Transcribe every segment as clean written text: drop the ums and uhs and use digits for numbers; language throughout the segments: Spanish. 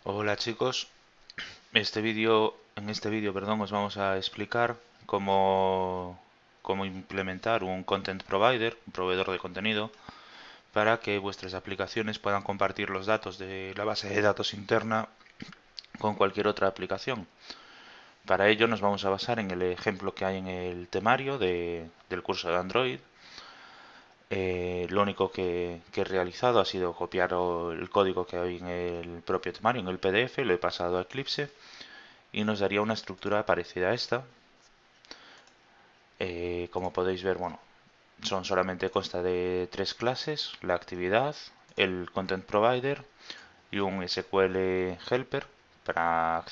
Hola chicos, en este vídeo, perdón, os vamos a explicar cómo implementar un content provider, un proveedor de contenido, para que vuestras aplicaciones puedan compartir los datos de la base de datos interna con cualquier otra aplicación. Para ello nos vamos a basar en el ejemplo que hay en el temario del curso de Android. Lo único que he realizado ha sido copiar el código que hay en el propio temario, en el PDF, lo he pasado a Eclipse y nos daría una estructura parecida a esta. Como podéis ver, bueno, solamente consta de tres clases: la actividad, el content provider y un SQL helper para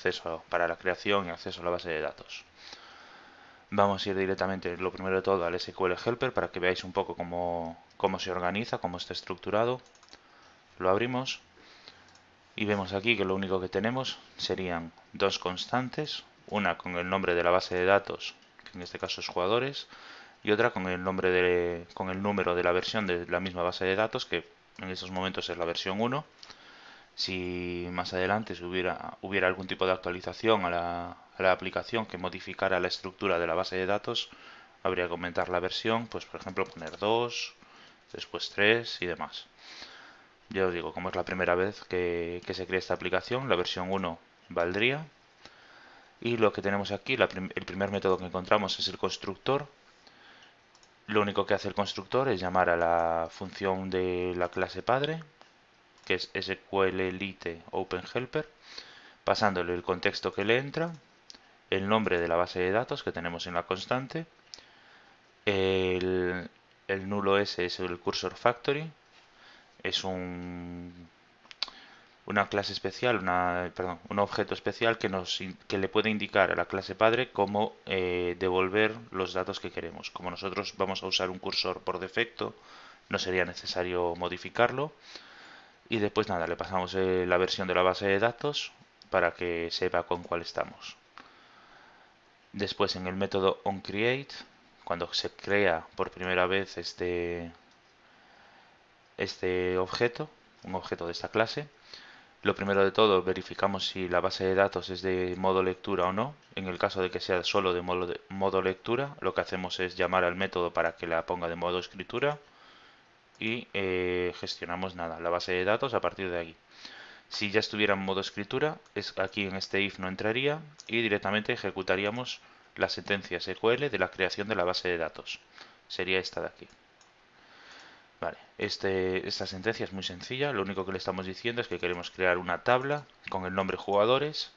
la creación y acceso a la base de datos. Vamos a ir directamente, lo primero de todo, al SQL helper para que veáis un poco cómo se organiza, cómo está estructurado. Lo abrimos y vemos aquí que lo único que tenemos serían dos constantes, una con el nombre de la base de datos, que en este caso es jugadores, y otra con el número de la versión de la misma base de datos, que en estos momentos es la versión 1. Si más adelante hubiera algún tipo de actualización a la aplicación que modificara la estructura de la base de datos, habría que aumentar la versión, pues por ejemplo poner 2, después 3 y demás. Ya os digo, como es la primera vez que se crea esta aplicación, la versión 1 valdría. Y lo que tenemos aquí, el primer método que encontramos es el constructor. Lo único que hace el constructor es llamar a la función de la clase padre, que es SQLite OpenHelper, pasándole el contexto que le entra, el nombre de la base de datos que tenemos en la constante, el, el nulo S es el cursor factory, es una clase especial, perdón, un objeto especial que le puede indicar a la clase padre cómo devolver los datos que queremos. Como nosotros vamos a usar un cursor por defecto, no sería necesario modificarlo. Y después nada, le pasamos la versión de la base de datos para que sepa con cuál estamos. Después en el método onCreate, cuando se crea por primera vez este objeto, un objeto de esta clase, lo primero de todo verificamos si la base de datos es de modo lectura o no. En el caso de que sea solo de modo lectura, lo que hacemos es llamar al método para que la ponga de modo escritura y gestionamos nada, la base de datos a partir de aquí. Si ya estuviera en modo escritura, aquí en este if no entraría y directamente ejecutaríamos la sentencia SQL de la creación de la base de datos. Sería esta de aquí. Vale, esta sentencia es muy sencilla. Lo único que le estamos diciendo es que queremos crear una tabla con el nombre jugadores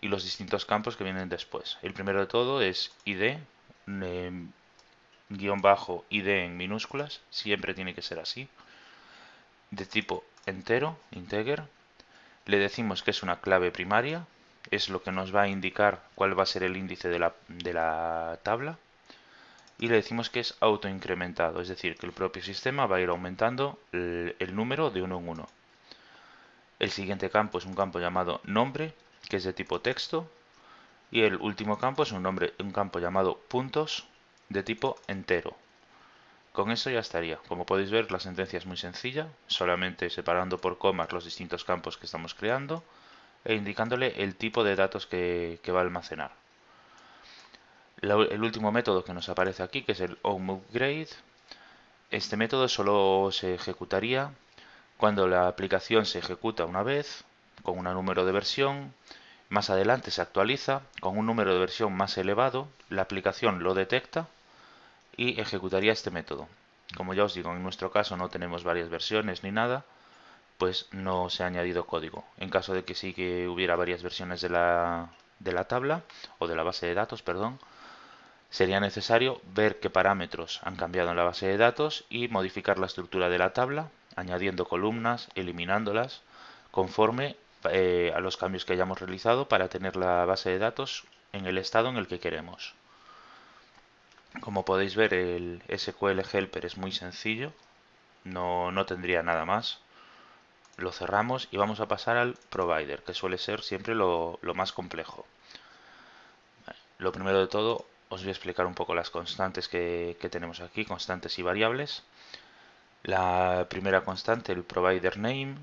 y los distintos campos que vienen después. El primero de todo es ID, guión bajo ID en minúsculas. Siempre tiene que ser así. De tipo entero, integer. Le decimos que es una clave primaria, es lo que nos va a indicar cuál va a ser el índice de la tabla. Y le decimos que es autoincrementado, es decir, que el propio sistema va a ir aumentando el número de uno en uno. El siguiente campo es un campo llamado nombre, que es de tipo texto. Y el último campo es un campo llamado puntos, de tipo entero. Con eso ya estaría. Como podéis ver, la sentencia es muy sencilla, solamente separando por comas los distintos campos que estamos creando e indicándole el tipo de datos que va a almacenar. El último método que nos aparece aquí, que es el onMoveGrade, este método solo se ejecutaría cuando la aplicación se ejecuta una vez, con un número de versión, más adelante se actualiza con un número de versión más elevado, la aplicación lo detecta y ejecutaría este método. Como ya os digo, en nuestro caso no tenemos varias versiones ni nada, pues no se ha añadido código. En caso de que sí que hubiera varias versiones de la tabla o de la base de datos, perdón, sería necesario ver qué parámetros han cambiado en la base de datos y modificar la estructura de la tabla, añadiendo columnas, eliminándolas, conforme a los cambios que hayamos realizado para tener la base de datos en el estado en el que queremos. Como podéis ver, el SQL Helper es muy sencillo, no tendría nada más. Lo cerramos y vamos a pasar al provider, que suele ser siempre lo más complejo. Lo primero de todo, os voy a explicar un poco las constantes que tenemos aquí, constantes y variables. La primera constante, el provider name,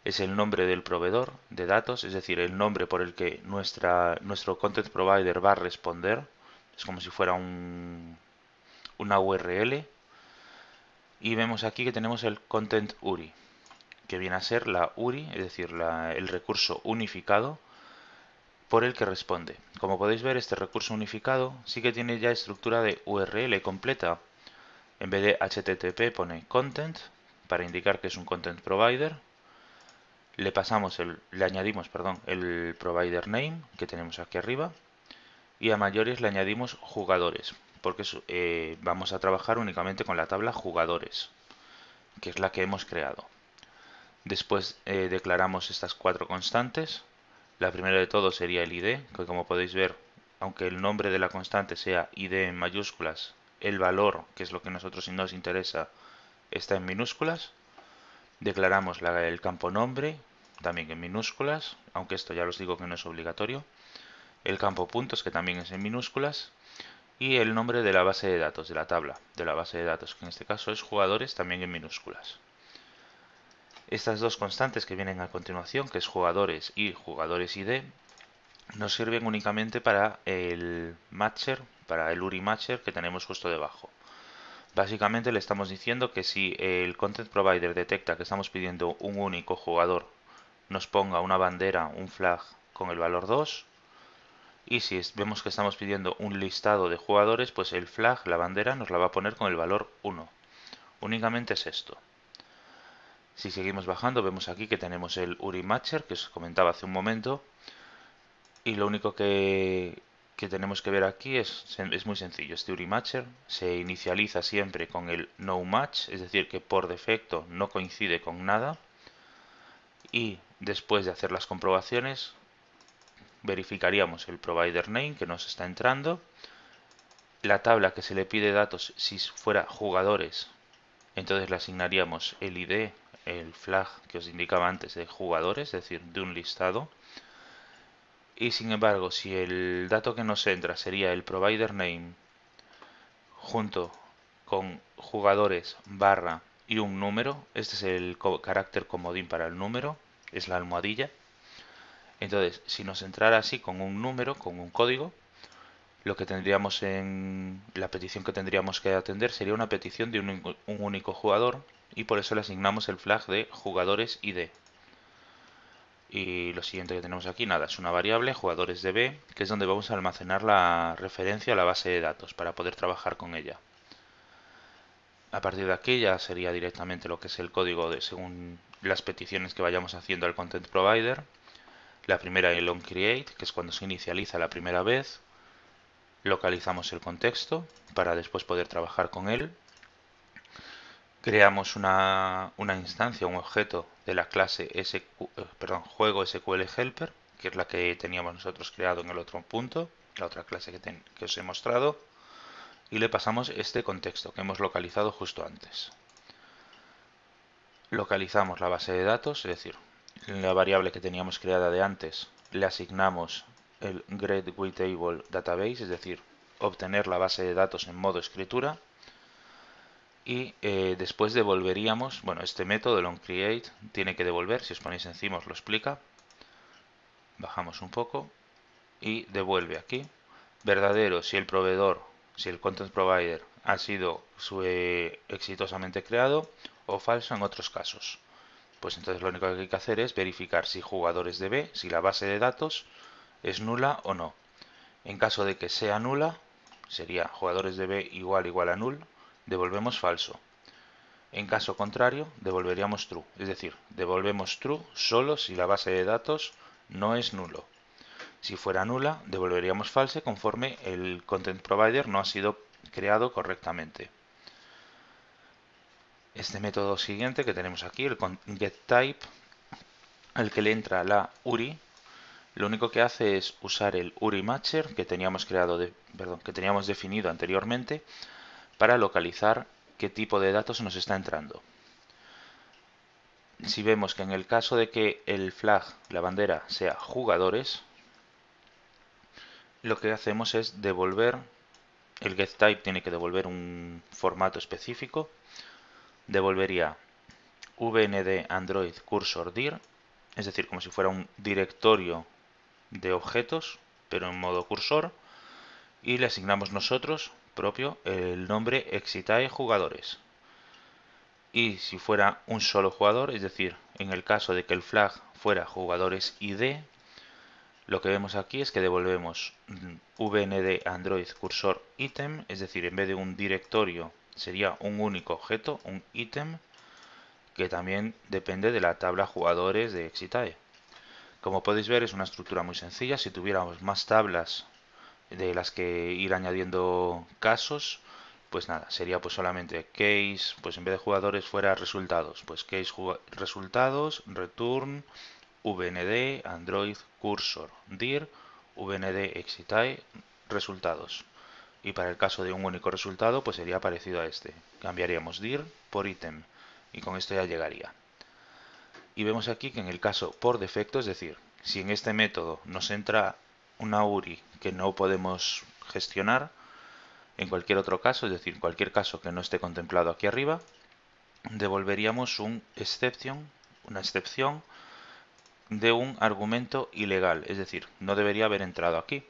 es el nombre del proveedor de datos, es decir, el nombre por el que nuestro Content Provider va a responder. Es como si fuera una URL. Y vemos aquí que tenemos el Content URI, que viene a ser la URI, es decir, el recurso unificado por el que responde. Como podéis ver, este recurso unificado sí que tiene ya estructura de URL completa. En vez de HTTP pone content para indicar que es un content provider. Le añadimos, perdón, el provider name que tenemos aquí arriba y a mayores le añadimos jugadores, porque vamos a trabajar únicamente con la tabla jugadores, que es la que hemos creado. Después declaramos estas 4 constantes. La primera de todo sería el ID, que como podéis ver, aunque el nombre de la constante sea ID en mayúsculas, el valor, que es lo que a nosotros nos interesa, está en minúsculas. Declaramos el campo nombre, también en minúsculas, aunque esto ya os digo que no es obligatorio. El campo puntos, que también es en minúsculas. Y el nombre de la base de datos, de la tabla de la base de datos, que en este caso es jugadores, también en minúsculas. Estas dos constantes que vienen a continuación, que es jugadores y jugadores ID, nos sirven únicamente para el matcher, para el URI matcher que tenemos justo debajo. Básicamente le estamos diciendo que si el Content Provider detecta que estamos pidiendo un único jugador, nos ponga una bandera, un flag con el valor 2. Y si vemos que estamos pidiendo un listado de jugadores, pues el flag, la bandera, nos la va a poner con el valor 1. Únicamente es esto. Si seguimos bajando, vemos aquí que tenemos el URI Matcher, que os comentaba hace un momento. Y lo único que tenemos que ver aquí es muy sencillo. Este URI Matcher se inicializa siempre con el no match, es decir, que por defecto no coincide con nada. Y después de hacer las comprobaciones, verificaríamos el provider name que nos está entrando, la tabla que se le pide datos si fuera jugadores, entonces le asignaríamos el ID, el flag que os indicaba antes de jugadores, es decir, de un listado. Y sin embargo, si el dato que nos entra sería el provider name junto con jugadores barra y un número, este es el carácter comodín para el número, es la almohadilla. Entonces, si nos entrara así con un número, con un código, lo que tendríamos en la petición que tendríamos que atender sería una petición de un único jugador y por eso le asignamos el flag de jugadores ID. Y lo siguiente que tenemos aquí, nada, es una variable jugadores DB, que es donde vamos a almacenar la referencia a la base de datos para poder trabajar con ella. A partir de aquí ya sería directamente lo que es el código según las peticiones que vayamos haciendo al Content Provider. La primera el onCreate, que es cuando se inicializa la primera vez. Localizamos el contexto para después poder trabajar con él. Creamos una instancia, un objeto de la clase juego SQL Helper, que es la que teníamos nosotros creado en el otro punto, la otra clase que os he mostrado, y le pasamos este contexto que hemos localizado justo antes. Localizamos la base de datos, es decir, la variable que teníamos creada de antes, le asignamos el getWayTable database, es decir, obtener la base de datos en modo escritura. Y después devolveríamos, bueno, este método, el onCreate, tiene que devolver, si os ponéis encima os lo explica. Bajamos un poco y devuelve aquí. Verdadero si el proveedor, si el Content Provider ha sido exitosamente creado, o falso en otros casos. Pues entonces lo único que hay que hacer es verificar si jugadores DB, si la base de datos es nula o no. En caso de que sea nula, sería jugadores DB igual a null, devolvemos falso. En caso contrario, devolveríamos true, es decir, devolvemos true solo si la base de datos no es nulo. Si fuera nula, devolveríamos false conforme el Content Provider no ha sido creado correctamente. Este método siguiente que tenemos aquí, el getType, al que le entra la URI, lo único que hace es usar el URI Matcher que teníamos definido anteriormente para localizar qué tipo de datos nos está entrando. Si vemos que en el caso de que el flag, la bandera, sea jugadores, lo que hacemos es devolver, el getType tiene que devolver un formato específico, devolvería vnd android cursor dir es decir, como si fuera un directorio de objetos, pero en modo cursor, y le asignamos nosotros propio el nombre Excitae jugadores. Y si fuera un solo jugador, es decir, en el caso de que el flag fuera jugadores ID, lo que vemos aquí es que devolvemos vnd android cursor item, es decir, en vez de un directorio sería un único objeto, un ítem, que también depende de la tabla jugadores de Excitae. Como podéis ver, es una estructura muy sencilla. Si tuviéramos más tablas de las que ir añadiendo casos, pues nada, sería pues solamente case, pues en vez de jugadores fuera resultados, pues case resultados, return, vnd, android, cursor, dir, vnd, excitae, resultados. Y para el caso de un único resultado, pues sería parecido a este. Cambiaríamos dir por ítem y con esto ya llegaría. Y vemos aquí que en el caso por defecto, es decir, si en este método nos entra una URI que no podemos gestionar, en cualquier otro caso, es decir, cualquier caso que no esté contemplado aquí arriba, devolveríamos un exception, una excepción de un argumento ilegal, es decir, no debería haber entrado aquí.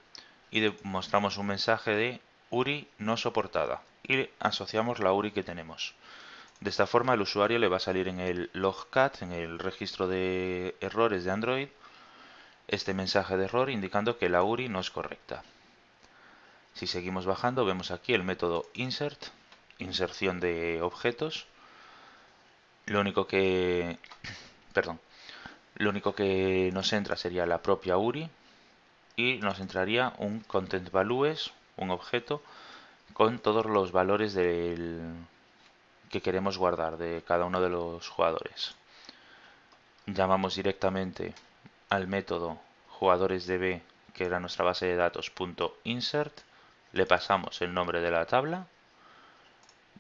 Y mostramos un mensaje de URI no soportada y asociamos la URI que tenemos. De esta forma el usuario le va a salir en el logcat, en el registro de errores de Android, este mensaje de error indicando que la URI no es correcta. Si seguimos bajando vemos aquí el método insert, inserción de objetos. Lo único que, perdón, lo único que nos entra sería la propia URI y nos entraría un content values, un objeto con todos los valores que queremos guardar de cada uno de los jugadores. Llamamos directamente al método jugadoresdb, que era nuestra base de datos, .insert, le pasamos el nombre de la tabla,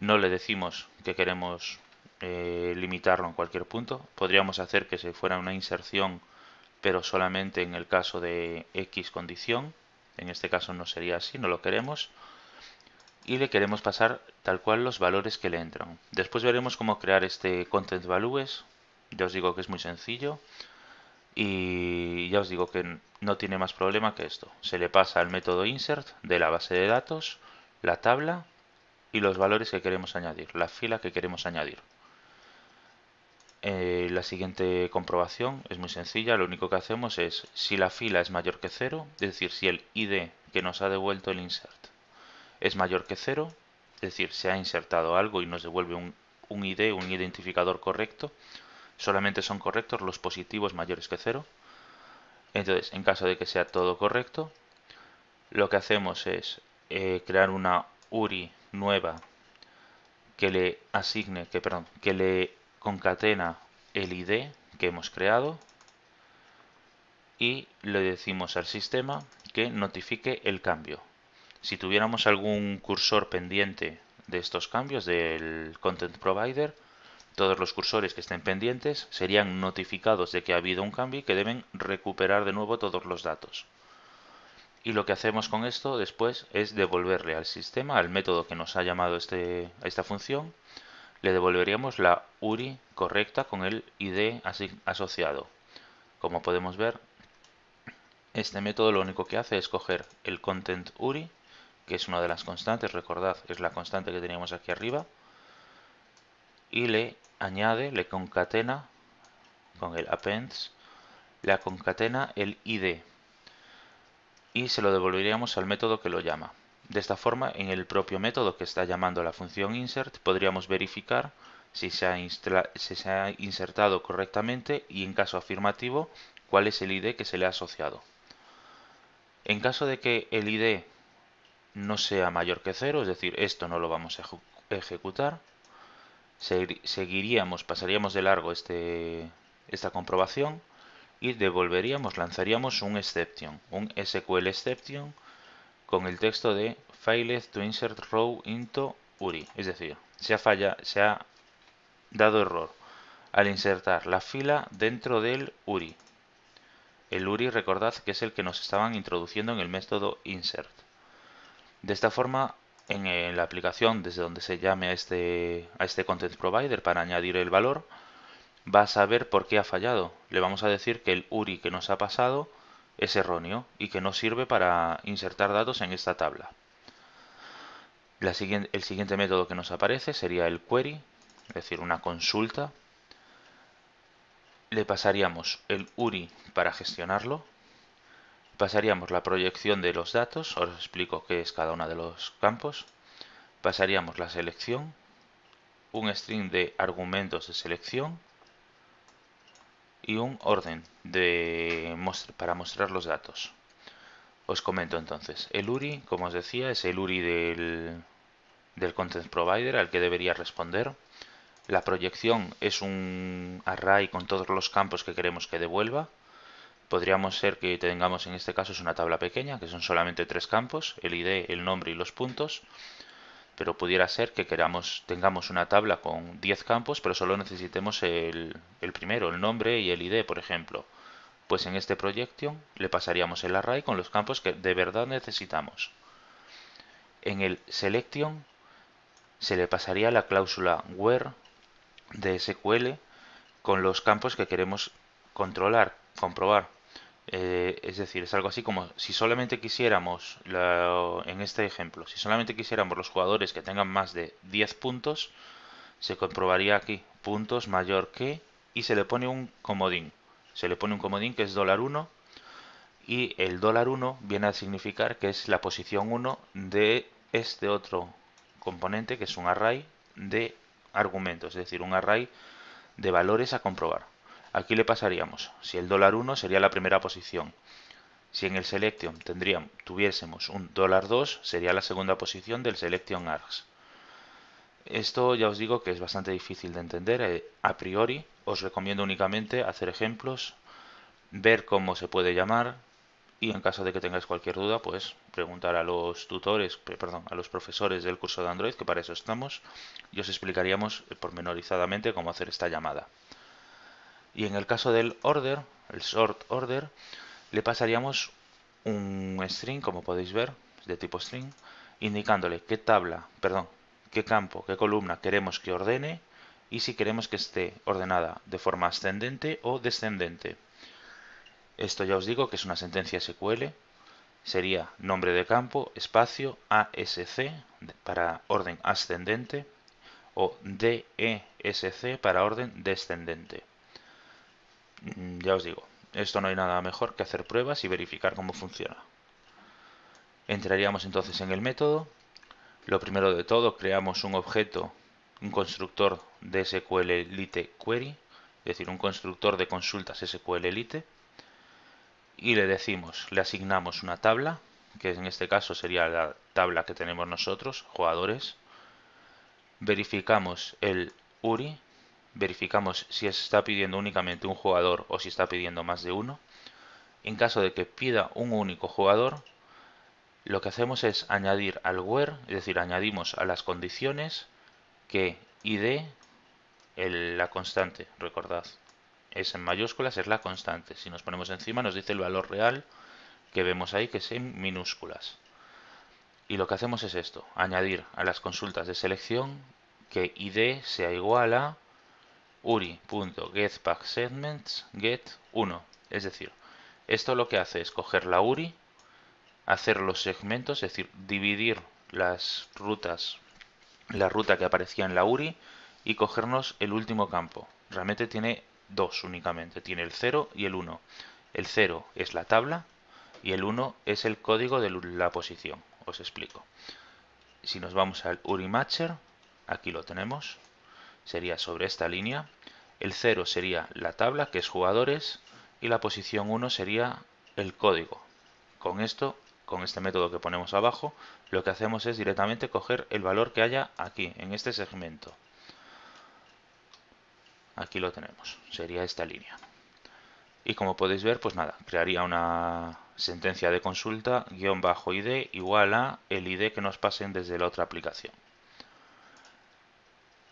no le decimos que queremos limitarlo en cualquier punto, podríamos hacer que se fuera una inserción pero solamente en el caso de X condición, en este caso no sería así, no lo queremos, y le queremos pasar tal cual los valores que le entran. Después veremos cómo crear este content values, ya os digo que es muy sencillo. Y ya os digo que no tiene más problema que esto. Se le pasa al método insert de la base de datos, la tabla y los valores que queremos añadir, la fila que queremos añadir. La siguiente comprobación es muy sencilla, lo único que hacemos es si la fila es mayor que 0, es decir, si el ID que nos ha devuelto el insert es mayor que 0, es decir, se ha insertado algo y nos devuelve un ID, un identificador correcto, solamente son correctos los positivos mayores que 0. Entonces, en caso de que sea todo correcto, lo que hacemos es crear una URI nueva que le asigne, que le concatena el ID que hemos creado y le decimos al sistema que notifique el cambio. Si tuviéramos algún cursor pendiente de estos cambios del Content Provider, todos los cursores que estén pendientes serían notificados de que ha habido un cambio y que deben recuperar de nuevo todos los datos. Y lo que hacemos con esto después es devolverle al sistema, al método que nos ha llamado esta función, le devolveríamos la URI correcta con el ID asociado. Como podemos ver, este método lo único que hace es coger el content URI, que es una de las constantes, recordad, es la constante que teníamos aquí arriba, y le añade, le concatena con el appends, le concatena el ID y se lo devolveríamos al método que lo llama. De esta forma, en el propio método que está llamando la función insert, podríamos verificar si se ha insertado correctamente y, en caso afirmativo, cuál es el ID que se le ha asociado. En caso de que el ID no sea mayor que 0, es decir, esto no lo vamos a ejecutar, pasaríamos de largo esta comprobación y lanzaríamos un exception, un SQL exception con el texto de failed to insert row into URI, es decir, se ha dado error al insertar la fila dentro del URI. El URI, recordad que es el que nos estaban introduciendo en el método insert. De esta forma, en la aplicación desde donde se llame a este content provider para añadir el valor, va a saber por qué ha fallado. Le vamos a decir que el URI que nos ha pasado es erróneo y que no sirve para insertar datos en esta tabla. El siguiente método que nos aparece sería el query, es decir, una consulta. Le pasaríamos el URI para gestionarlo. Pasaríamos la proyección de los datos, ahora os explico qué es cada uno de los campos. Pasaríamos la selección, un string de argumentos de selección y un orden para mostrar los datos. Os comento entonces, el URI, como os decía, es el URI del Content Provider al que debería responder. La proyección es un array con todos los campos que queremos que devuelva. Podríamos ser que tengamos en este caso es una tabla pequeña, que son solamente 3 campos, el ID, el nombre y los puntos. Pero pudiera ser que tengamos una tabla con 10 campos, pero solo necesitemos el primero, el nombre y el ID, por ejemplo. Pues en este projection le pasaríamos el array con los campos que de verdad necesitamos. En el selection se le pasaría la cláusula where de SQL con los campos que queremos comprobar. Es decir, es algo así como si solamente quisiéramos, en este ejemplo, si solamente quisiéramos los jugadores que tengan más de 10 puntos, se comprobaría aquí, puntos mayor que, y se le pone un comodín. Se le pone un comodín que es $1 y el $1 viene a significar que es la posición 1 de este otro componente que es un array de argumentos, es decir, un array de valores a comprobar. Aquí le pasaríamos, si el $1 sería la primera posición, si en el selection tuviésemos un $2 sería la segunda posición del selection args. Esto ya os digo que es bastante difícil de entender, a priori os recomiendo únicamente hacer ejemplos, ver cómo se puede llamar y en caso de que tengáis cualquier duda pues preguntar a los a los profesores del curso de Android, que para eso estamos, y os explicaríamos pormenorizadamente cómo hacer esta llamada. Y en el caso del order, el sort order, le pasaríamos un string, como podéis ver, de tipo string, indicándole qué campo, qué columna queremos que ordene y si queremos que esté ordenada de forma ascendente o descendente. Esto ya os digo que es una sentencia SQL, sería nombre de campo, espacio, ASC para orden ascendente o DESC para orden descendente. Ya os digo, esto no hay nada mejor que hacer pruebas y verificar cómo funciona. Entraríamos entonces en el método. Lo primero de todo, creamos un objeto, un constructor de SQLite Query, es decir, un constructor de consultas SQLite, y le asignamos una tabla, que en este caso sería la tabla que tenemos nosotros, jugadores. Verificamos el URI, verificamos si está pidiendo únicamente un jugador o si está pidiendo más de uno. En caso de que pida un único jugador, lo que hacemos es añadir al where, es decir, añadimos a las condiciones que id, la constante, recordad, es en mayúsculas, es la constante. Si nos ponemos encima nos dice el valor real que vemos ahí, que es en minúsculas. Y lo que hacemos es esto, añadir a las consultas de selección que id sea igual a uri.getPackSegments get 1. Es decir, esto lo que hace es coger la URI, hacer los segmentos, es decir, dividir las rutas, la ruta que aparecía en la URI y cogernos el último campo. Realmente tiene dos únicamente, tiene el 0 y el 1. El 0 es la tabla y el 1 es el código de la posición. Os explico. Si nos vamos al URI Matcher, aquí lo tenemos, sería sobre esta línea. El 0 sería la tabla, que es jugadores, y la posición 1 sería el código. Con este método que ponemos abajo, lo que hacemos es directamente coger el valor que haya aquí, en este segmento. Aquí lo tenemos, sería esta línea. Y como podéis ver, pues nada, crearía una sentencia de consulta _id igual a el id que nos pasen desde la otra aplicación.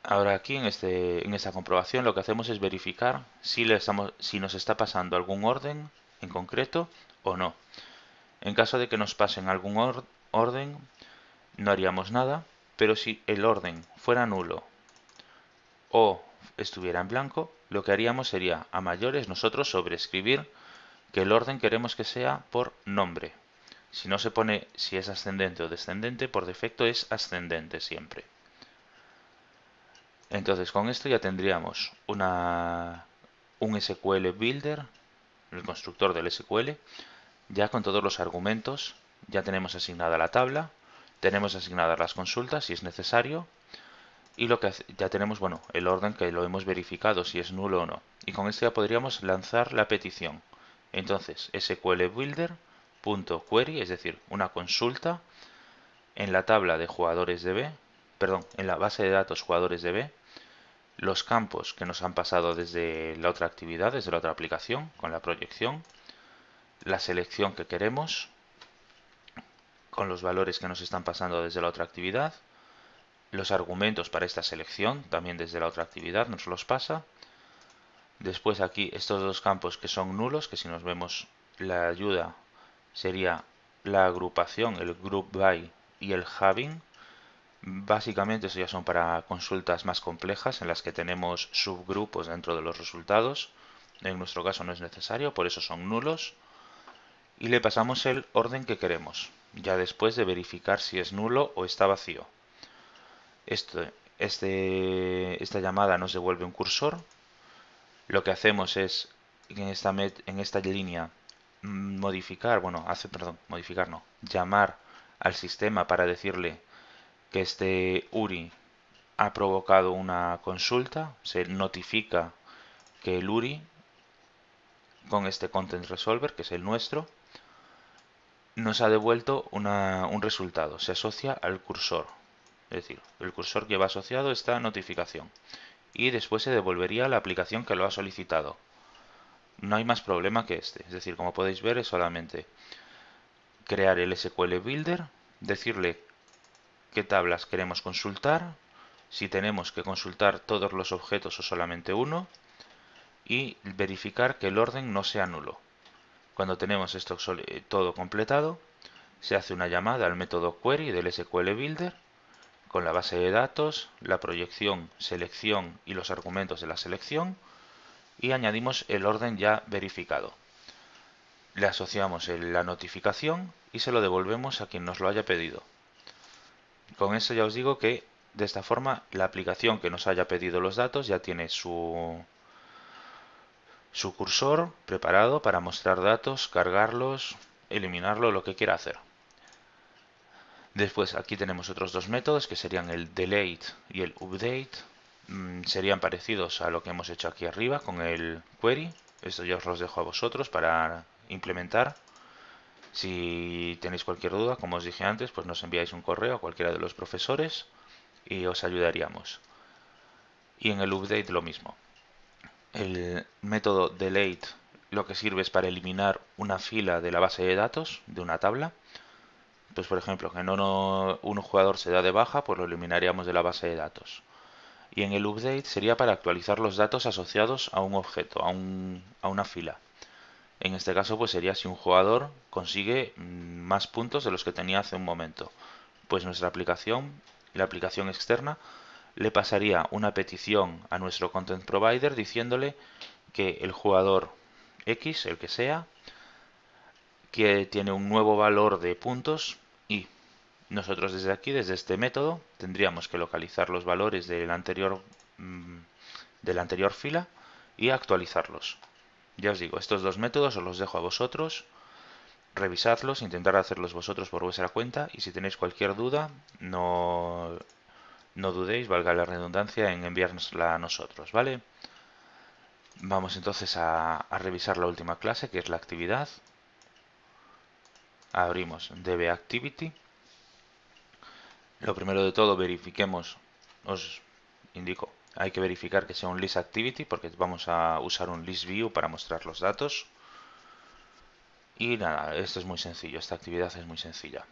Ahora aquí en esta comprobación lo que hacemos es verificar si nos está pasando algún orden en concreto o no. En caso de que nos pasen algún orden, no haríamos nada, pero si el orden fuera nulo o estuviera en blanco, lo que haríamos sería a mayores nosotros sobreescribir que el orden queremos que sea por nombre. Si no se pone si es ascendente o descendente, por defecto es ascendente siempre. Entonces con esto ya tendríamos un SQL Builder, el constructor del SQL, ya con todos los argumentos. Ya tenemos asignada la tabla, tenemos asignadas las consultas si es necesario, y ya tenemos, bueno, el orden que lo hemos verificado si es nulo o no. Y con esto ya podríamos lanzar la petición. Entonces, SQL Builder.query, es decir, una consulta en la tabla de jugadores de B, perdón, en la base de datos jugadores de B, los campos que nos han pasado desde la otra actividad, desde la otra aplicación, con la proyección, la selección que queremos, con los valores que nos están pasando desde la otra actividad, los argumentos para esta selección, también desde la otra actividad nos los pasa. Después aquí estos dos campos que son nulos, que si nos vemos la ayuda sería la agrupación, el group by y el having. Básicamente eso ya son para consultas más complejas en las que tenemos subgrupos dentro de los resultados. En nuestro caso no es necesario, por eso son nulos. Y le pasamos el orden que queremos, ya después de verificar si es nulo o está vacío. Esta llamada nos devuelve un cursor. Lo que hacemos es en esta línea modificar, bueno, modificar no, llamar al sistema para decirle que este URI ha provocado una consulta. Se notifica que el URI con este Content Resolver, que es el nuestro, nos ha devuelto un resultado. Se asocia al cursor. Es decir, el cursor lleva asociado esta notificación. Y después se devolvería a la aplicación que lo ha solicitado. No hay más problema que este. Es decir, como podéis ver, es solamente crear el SQL Builder, decirle qué tablas queremos consultar, si tenemos que consultar todos los objetos o solamente uno, y verificar que el orden no sea nulo. Cuando tenemos esto todo completado, se hace una llamada al método query del SQL Builder con la base de datos, la proyección, selección y los argumentos de la selección, y añadimos el orden ya verificado. Le asociamos la notificación y se lo devolvemos a quien nos lo haya pedido. Con eso ya os digo que de esta forma la aplicación que nos haya pedido los datos ya tiene su cursor preparado para mostrar datos, cargarlos, eliminarlo, lo que quiera hacer. Después aquí tenemos otros dos métodos que serían el delete y el update. Serían parecidos a lo que hemos hecho aquí arriba con el query. Esto ya os los dejo a vosotros para implementar. Si tenéis cualquier duda, como os dije antes, pues nos enviáis un correo a cualquiera de los profesores y os ayudaríamos. Y en el update lo mismo. El método delete lo que sirve es para eliminar una fila de la base de datos de una tabla. Pues por ejemplo, que un jugador se da de baja, pues lo eliminaríamos de la base de datos. Y en el update sería para actualizar los datos asociados a un objeto, a una fila. En este caso pues sería si un jugador consigue más puntos de los que tenía hace un momento. Pues nuestra aplicación, la aplicación externa, le pasaría una petición a nuestro content provider diciéndole que el jugador X, el que sea, que tiene un nuevo valor de puntos y nosotros desde aquí, desde este método, tendríamos que localizar los valores de la anterior fila y actualizarlos. Ya os digo, estos dos métodos os los dejo a vosotros. Revisadlos, intentar hacerlos vosotros por vuestra cuenta y si tenéis cualquier duda, no dudéis, valga la redundancia, en enviárnosla a nosotros, ¿vale? Vamos entonces a revisar la última clase, que es la actividad. Abrimos DBActivity. Lo primero de todo, verifiquemos, os indico, hay que verificar que sea un list activity porque vamos a usar un list view para mostrar los datos. Y nada, esto es muy sencillo, esta actividad es muy sencilla.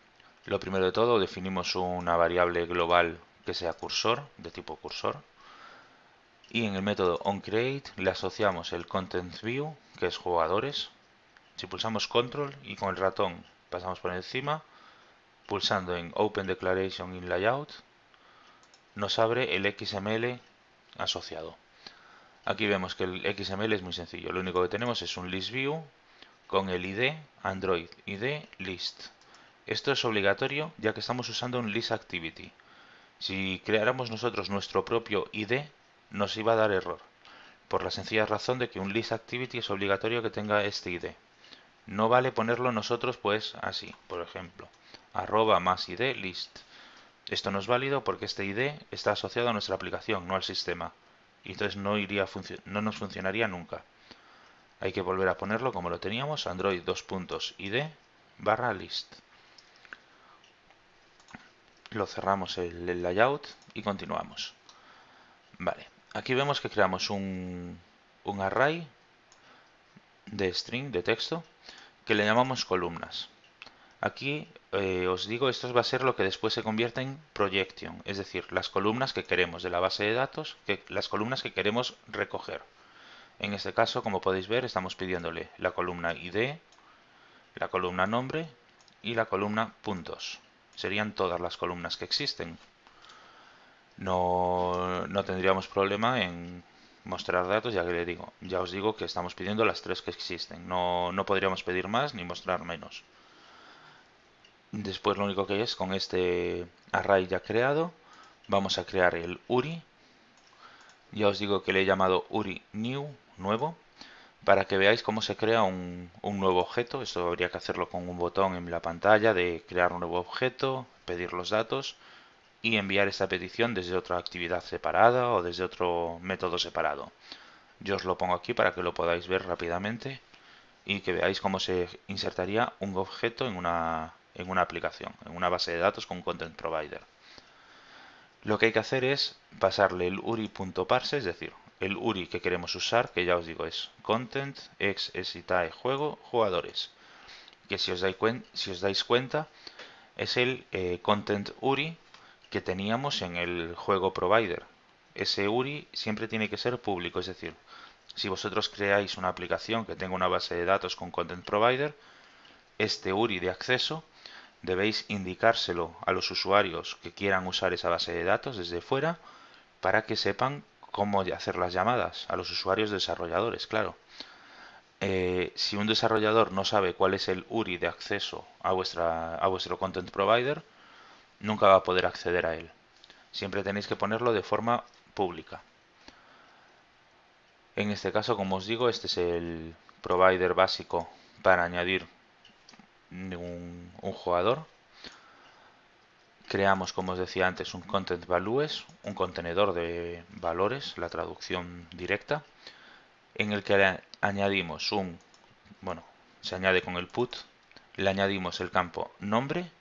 Lo primero de todo, definimos una variable global que sea cursor, de tipo cursor. Y en el método onCreate le asociamos el contentView, que es jugadores. Si pulsamos control y con el ratón pasamos por encima, pulsando en Open Declaration in Layout, nos abre el XML asociado. Aquí vemos que el XML es muy sencillo. Lo único que tenemos es un list view con el ID Android ID list. Esto es obligatorio ya que estamos usando un list activity. Si creáramos nosotros nuestro propio ID, nos iba a dar error, por la sencilla razón de que un list activity es obligatorio que tenga este ID. No vale ponerlo nosotros pues así, por ejemplo, arroba más ID list. Esto no es válido porque este ID está asociado a nuestra aplicación, no al sistema. Y entonces no nos funcionaría nunca. Hay que volver a ponerlo como lo teníamos, Android id barra list. Lo cerramos el layout y continuamos. Vale, aquí vemos que creamos un array de string, de texto, que le llamamos columnas. Aquí os digo, esto va a ser lo que después se convierte en projection, es decir, las columnas que queremos de la base de datos, las columnas que queremos recoger. En este caso, como podéis ver, estamos pidiéndole la columna ID, la columna nombre y la columna puntos. Serían todas las columnas que existen. No tendríamos problema en mostrar datos, ya que ya os digo que estamos pidiendo las tres que existen. No podríamos pedir más ni mostrar menos. Después lo único que es con este array ya creado, vamos a crear el URI. Ya os digo que le he llamado URI new, nuevo, para que veáis cómo se crea un nuevo objeto. Esto habría que hacerlo con un botón en la pantalla de crear un nuevo objeto, pedir los datos y enviar esta petición desde otra actividad separada o desde otro método separado. Yo os lo pongo aquí para que lo podáis ver rápidamente y que veáis cómo se insertaría un objeto en una aplicación, en una base de datos con un content provider. Lo que hay que hacer es pasarle el URI.parse, es decir, el URI que queremos usar, que ya os digo es content, ex, exitae, juego, jugadores, que si os dais cuenta es el content URI que teníamos en el juego provider. Ese URI siempre tiene que ser público, es decir, si vosotros creáis una aplicación que tenga una base de datos con content provider, este URI de acceso debéis indicárselo a los usuarios que quieran usar esa base de datos desde fuera para que sepan cómo hacer las llamadas a los usuarios desarrolladores, claro. Si un desarrollador no sabe cuál es el URI de acceso a vuestro content provider, nunca va a poder acceder a él. Siempre tenéis que ponerlo de forma pública. En este caso, como os digo, este es el provider básico para añadir un jugador. Creamos, como os decía antes, un content values, un contenedor de valores, la traducción directa, en el que añadimos bueno, se añade con el put, le añadimos el campo nombre,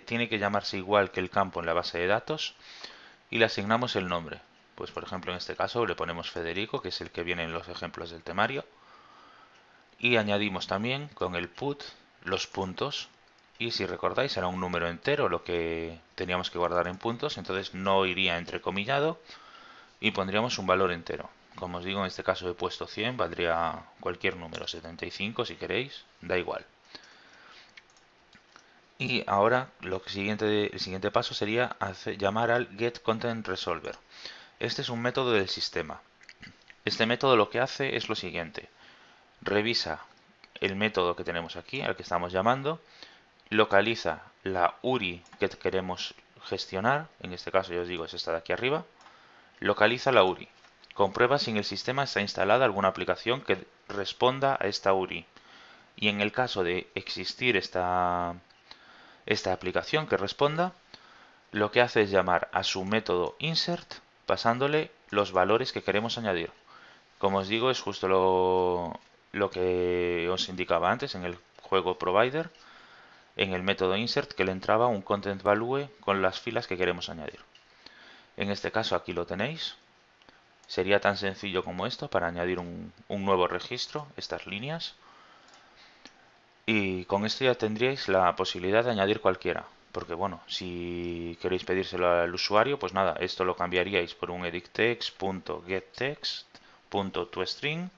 tiene que llamarse igual que el campo en la base de datos y le asignamos el nombre. Pues por ejemplo en este caso le ponemos Federico, que es el que viene en los ejemplos del temario, y añadimos también con el put los puntos. Y si recordáis era un número entero lo que teníamos que guardar en puntos, entonces no iría entrecomillado y pondríamos un valor entero. Como os digo, en este caso he puesto 100, valdría cualquier número, 75 si queréis, da igual. Y ahora el siguiente paso sería llamar al getContentResolver. Este es un método del sistema. Este método lo que hace es lo siguiente. Revisa el método que tenemos aquí, al que estamos llamando, localiza la URI que queremos gestionar, en este caso ya os digo es esta de aquí arriba, localiza la URI, comprueba si en el sistema está instalada alguna aplicación que responda a esta URI y en el caso de existir esta aplicación que responda, lo que hace es llamar a su método insert pasándole los valores que queremos añadir. Como os digo, es justo lo que os indicaba antes en el juego provider, en el método insert que le entraba un content value con las filas que queremos añadir. En este caso aquí lo tenéis. Sería tan sencillo como esto para añadir un nuevo registro, estas líneas. Y con esto ya tendríais la posibilidad de añadir cualquiera. Porque bueno, si queréis pedírselo al usuario, pues nada, esto lo cambiaríais por un editText.getText.toString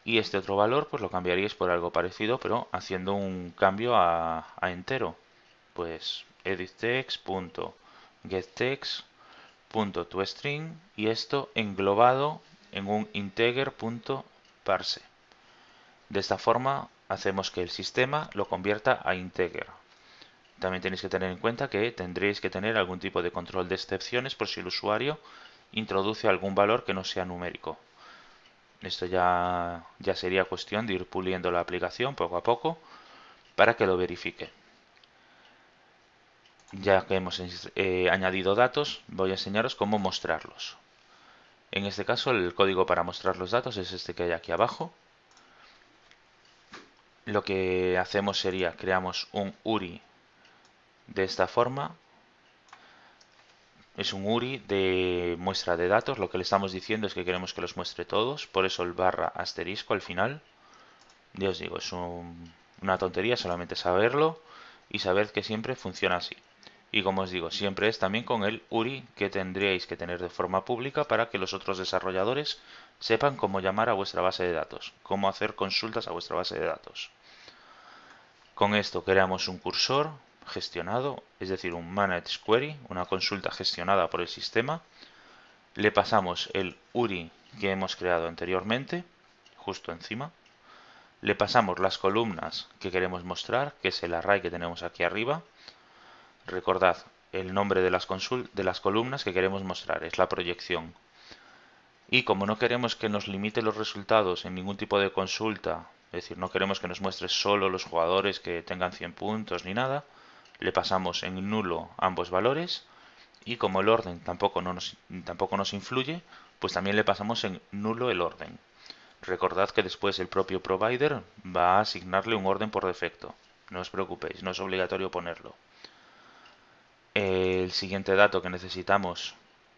y este otro valor pues lo cambiaríais por algo parecido, pero haciendo un cambio a entero. Pues editText.getText .toString y esto englobado en un integer.parse. De esta forma hacemos que el sistema lo convierta a integer. También tenéis que tener en cuenta que tendréis que tener algún tipo de control de excepciones por si el usuario introduce algún valor que no sea numérico. Esto ya sería cuestión de ir puliendo la aplicación poco a poco para que lo verifique. Ya que hemos añadido datos, voy a enseñaros cómo mostrarlos. En este caso, el código para mostrar los datos es este que hay aquí abajo. Lo que hacemos sería, creamos un URI de esta forma. Es un URI de muestra de datos. Lo que le estamos diciendo es que queremos que los muestre todos. Por eso el barra asterisco al final. Ya os digo, es una tontería solamente saberlo y saber que siempre funciona así. Y como os digo, siempre es también con el URI que tendríais que tener de forma pública para que los otros desarrolladores sepan cómo llamar a vuestra base de datos, cómo hacer consultas a vuestra base de datos. Con esto creamos un cursor gestionado, es decir, un Managed Query, una consulta gestionada por el sistema. Le pasamos el URI que hemos creado anteriormente, justo encima. Le pasamos las columnas que queremos mostrar, que es el array que tenemos aquí arriba. Recordad, el nombre de las columnas que queremos mostrar es la proyección. Y como no queremos que nos limite los resultados en ningún tipo de consulta, es decir, no queremos que nos muestre solo los jugadores que tengan 100 puntos ni nada, le pasamos en nulo ambos valores y como el orden tampoco nos influye, pues también le pasamos en nulo el orden. Recordad que después el propio provider va a asignarle un orden por defecto. No os preocupéis, no es obligatorio ponerlo. El siguiente dato que necesitamos,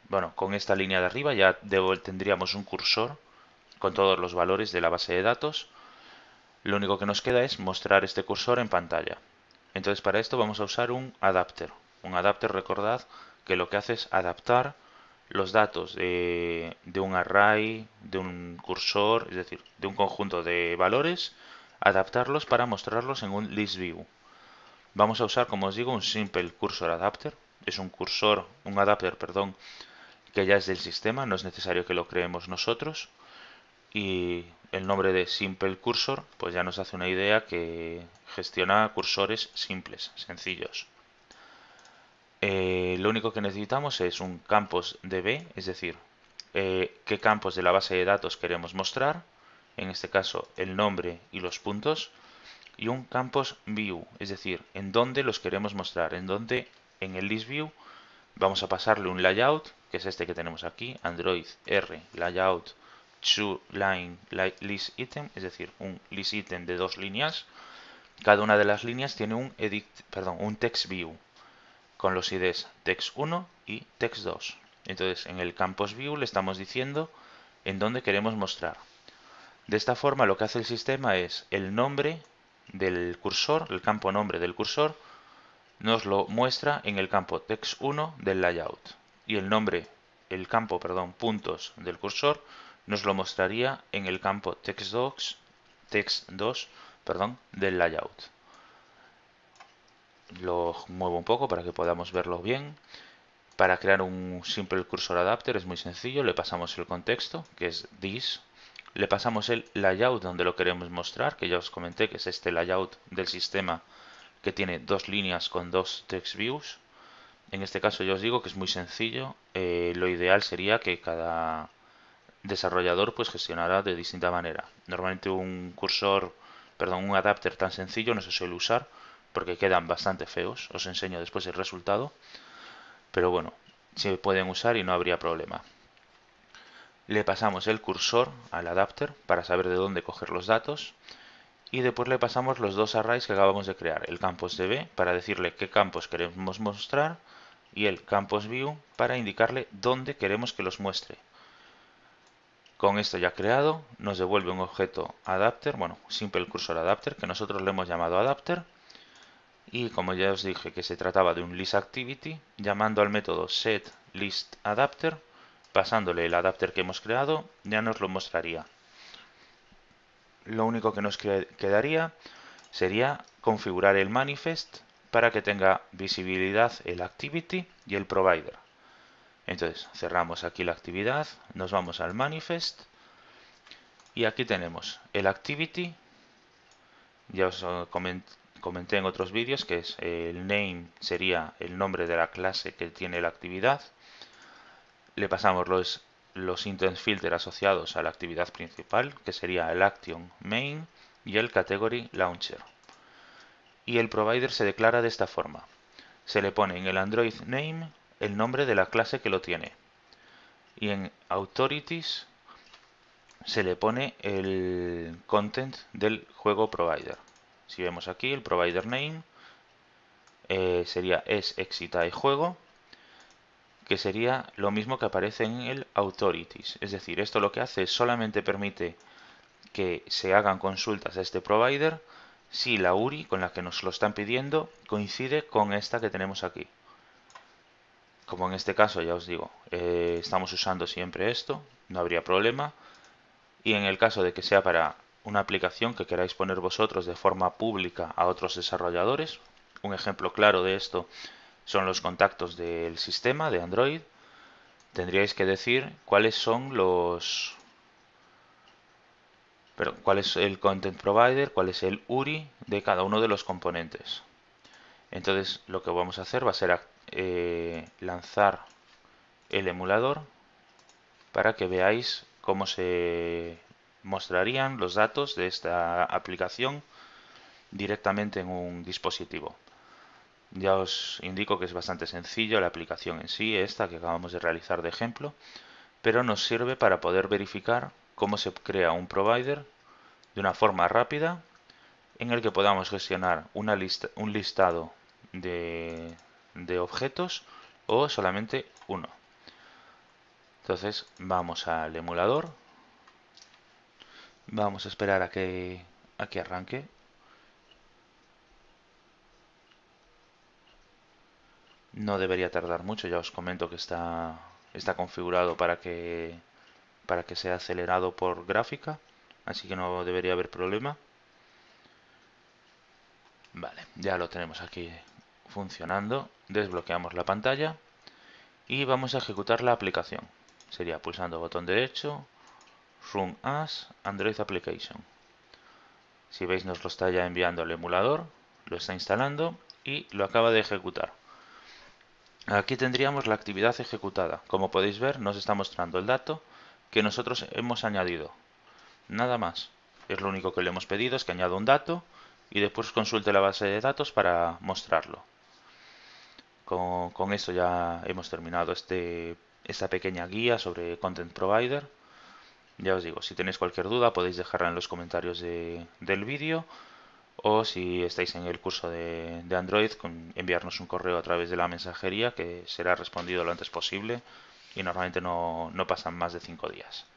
bueno, con esta línea de arriba ya tendríamos un cursor con todos los valores de la base de datos. Lo único que nos queda es mostrar este cursor en pantalla. Entonces para esto vamos a usar un adapter. Un adapter, recordad que lo que hace es adaptar los datos de un array, de un cursor, es decir, de un conjunto de valores, adaptarlos para mostrarlos en un list view. Vamos a usar, como os digo, un simple cursor adapter. Es un adapter, perdón, que ya es del sistema, no es necesario que lo creemos nosotros. Y el nombre de simple cursor, pues ya nos hace una idea que gestiona cursores simples, sencillos. Lo único que necesitamos es un campos DB, es decir, qué campos de la base de datos queremos mostrar, en este caso el nombre y los puntos, y un campos view, es decir, en dónde los queremos mostrar, en el list view vamos a pasarle un layout, que es este que tenemos aquí, Android R layout to line list item, es decir, un list item de 2 líneas. Cada una de las líneas tiene un text view con los IDs text1 y text2. Entonces, en el campos view le estamos diciendo en dónde queremos mostrar. De esta forma, lo que hace el sistema es el nombre del cursor, el campo nombre del cursor, nos lo muestra en el campo text1 del layout. Y el campo, puntos del cursor, nos lo mostraría en el campo text2, del layout. Lo muevo un poco para que podamos verlo bien. Para crear un simple cursor adapter es muy sencillo, le pasamos el contexto, que es this, le pasamos el layout donde lo queremos mostrar, que ya os comenté que es este layout del sistema que tiene 2 líneas con 2 text views. En este caso ya os digo que es muy sencillo, lo ideal sería que cada desarrollador pues gestionara de distinta manera. Normalmente un adapter tan sencillo no se suele usar porque quedan bastante feos, os enseño después el resultado. Pero bueno, se pueden usar y no habría problema. Le pasamos el cursor al adapter para saber de dónde coger los datos y después le pasamos los dos arrays que acabamos de crear, el campos DB para decirle qué campos queremos mostrar y el campos view para indicarle dónde queremos que los muestre. Con esto ya creado nos devuelve un objeto adapter, bueno, simple cursor adapter que nosotros le hemos llamado adapter. Y como ya os dije que se trataba de un listActivity, llamando al método setListAdapter, pasándole el adapter que hemos creado, ya nos lo mostraría. Lo único que nos quedaría sería configurar el manifest para que tenga visibilidad el activity y el provider. Entonces cerramos aquí la actividad, nos vamos al manifest y aquí tenemos el activity. Ya os comenté en otros vídeos que es el name, sería el nombre de la clase que tiene la actividad. Le pasamos los intent filter asociados a la actividad principal, que sería el action main y el category launcher. Y el provider se declara de esta forma. Se le pone en el Android name el nombre de la clase que lo tiene. Y en authorities se le pone el content del juego provider. Si vemos aquí, el provider name sería exita juego, que sería lo mismo que aparece en el authorities. Es decir, esto lo que hace es solamente permite que se hagan consultas a este provider si la URI con la que nos lo están pidiendo coincide con esta que tenemos aquí. Como en este caso, ya os digo, estamos usando siempre esto, no habría problema. Y en el caso de que sea para una aplicación que queráis poner vosotros de forma pública a otros desarrolladores, un ejemplo claro de esto son los contactos del sistema de Android. Tendríais que decir cuáles son cuál es el content provider, cuál es el URI de cada uno de los componentes. Entonces lo que vamos a hacer va a ser lanzar el emulador para que veáis cómo se mostrarían los datos de esta aplicación directamente en un dispositivo. Ya os indico que es bastante sencillo la aplicación en sí, esta que acabamos de realizar de ejemplo, pero nos sirve para poder verificar cómo se crea un provider de una forma rápida en el que podamos gestionar un listado de objetos o solamente uno. Entonces vamos al emulador, vamos a esperar a que arranque. No debería tardar mucho, ya os comento que está configurado para que sea acelerado por gráfica, así que no debería haber problema. Vale, ya lo tenemos aquí funcionando. Desbloqueamos la pantalla y vamos a ejecutar la aplicación. Sería pulsando botón derecho, Run as Android Application. Si veis, nos lo está ya enviando al emulador, lo está instalando y lo acaba de ejecutar. Aquí tendríamos la actividad ejecutada. Como podéis ver, nos está mostrando el dato que nosotros hemos añadido. Nada más. Es lo único que le hemos pedido, es que añada un dato y después consulte la base de datos para mostrarlo. Con esto ya hemos terminado esta pequeña guía sobre Content Provider. Ya os digo, si tenéis cualquier duda podéis dejarla en los comentarios del vídeo, o si estáis en el curso de Android, enviarnos un correo a través de la mensajería que será respondido lo antes posible y normalmente no pasan más de 5 días.